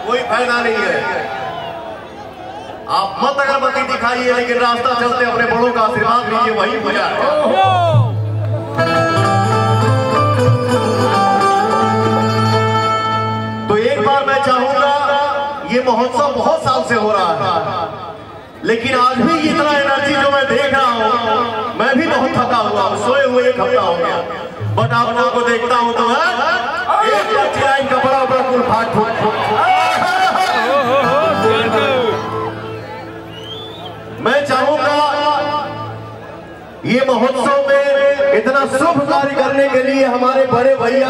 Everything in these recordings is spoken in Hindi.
कोई फायदा नहीं है। आप मत अगरबत्ती दिखाइए, लेकिन रास्ता चलते अपने बड़ों का आशीर्वाद लीजिए, वही पूजा है। तो एक बार मैं चाहूंगा, ये महोत्सव बहुत साल से हो रहा है, लेकिन आज भी इतना एनर्जी जो मैं देख रहा हूं, मैं भी बहुत थका हुआ हूं, सोए हुए एक हफ्ता हो गया, बट आप लोगों को देखता हूं तो एक चिराई का बड़ा बड़ा कुल फाट मैं चाहूंगा ये महोत्सव में इतना शुभ कार्य करने के लिए हमारे बड़े भैया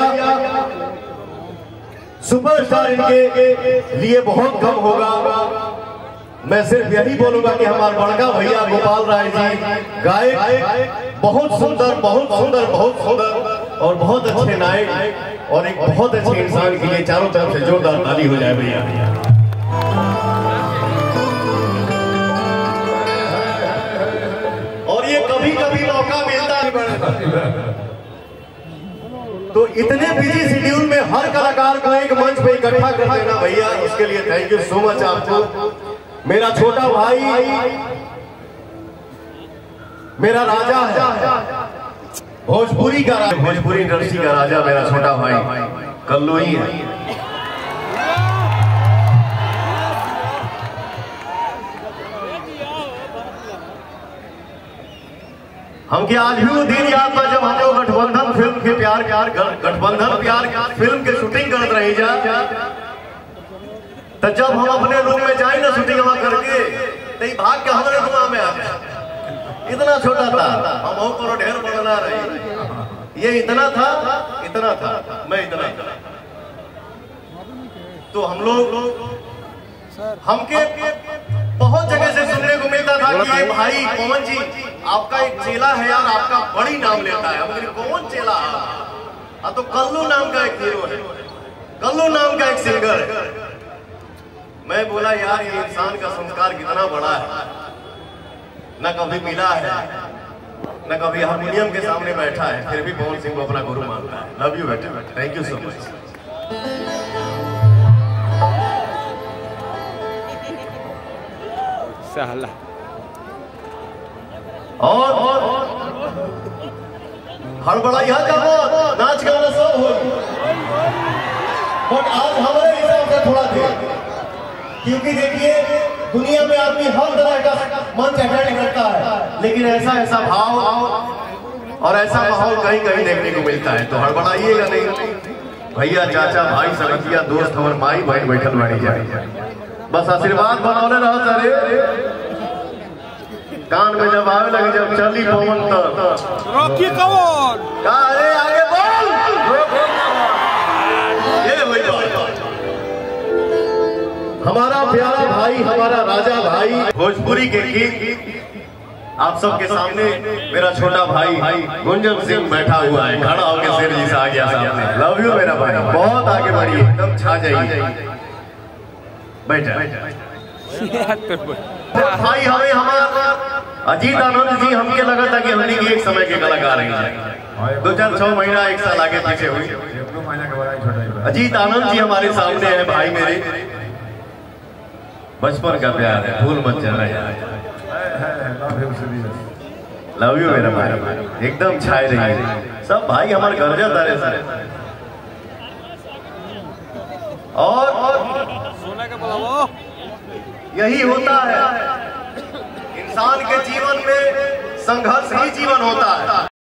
सुपरस्टार इनके लिए बहुत कम होगा। मैं सिर्फ यही बोलूंगा कि हमारे बड़का भैया गोपाल राय जी गायक, बहुत सुंदर बहुत सुंदर बहुत सुंदर और बहुत अच्छे नायक और एक बहुत अच्छे इंसान के लिए चारों तरफ से जोरदार ताली हो जाए भैया। और ये कभी कभी मौका मिलता है, तो इतने बिजी शेड्यूल में हर कलाकार को एक मंच पे इकट्ठा कर देना भैया, उसके लिए थैंक यू सो मच आपको। मेरा छोटा भाई मेरा राजा है, भोजपुरी का राजा, भोजपुरी इंडस्ट्री का राजा मेरा छोटा भाई कल्लू ही है। हम क्या आज भी वो दिन याद था जब हम लोग गठबंधन फिल्म के गठबंधन प्यार फिल्म के शूटिंग करते रही जा, तो जब हम अपने रूम में जाए ना शूटिंग वहां करके, तो भाग के हमारे दुआ में आ गया। इतना छोटा था, हम करो ढेर बना रहे, ये इतना था मैं इतना था। तो हम लोग हमके बहुत जगह से सुनने को मिलता था कि ये भाई पवन जी आपका एक चेला है यार, आपका बड़ी नाम लेता है। हम कौन चेला है? तो कल्लू नाम का एक हीरो है, कल्लू नाम का एक सिंगर है। मैं बोला यार ये इंसान का संस्कार कितना बड़ा है, न कभी मिला है न कभी हारमोनियम के सामने बैठा है, फिर भी पवन सिंह को अपना गुरु मानता है। लव यू बेटे, थैंक यू सो मच। और हड़बड़ाइया का नाच गाना सब हो, बट आज हमारे हिसाब से थोड़ा देर, क्योंकि देखिए दुनिया में आदमी हर तरह का मंच अटेंड करता है, लेकिन ऐसा भाव और ऐसा माहौल कहीं कहीं देखने को मिलता है। तो हड़बड़ाइएगा नहीं भैया, चाचा भाई सगतिया दोस्त हमारे माई बहन बैठल बनी जाए, बस आशीर्वाद बनौले रहो सारे। कान में जब आवे लगे जब चली पवन तो रॉकी कौन अरे आगे बोल, ये वही बात। हमारा प्यारा भाई, हमारा राजा भाई भोजपुरी के गीत आप सबके सामने मेरा छोटा भाई गुंजन सिंह बैठा हुआ है, खड़ा होकर शेर जी से आ गया सामने। लव यू मेरा भाई, बहुत आगे बढ़िए, एकदम छा जाइए। बैठा भाई हमें हमारा अजीत आनंद जी हमके लगा था कि हमने एक समय के कलाकार हैं, 2-4-6 महीना 1 साल आगे पीछे हुई। अजीत आनंद जी हमारे सामने है भाई, मेरे बचपन का प्यार है, भूल मत जाना यार। लव यू मेरा भाई, एकदम छाए रही सब भाई हमारे घर जाता रहे सारे। और सोना का बोला यही होता है, इंसान के जीवन में संघर्ष ही जीवन होता है।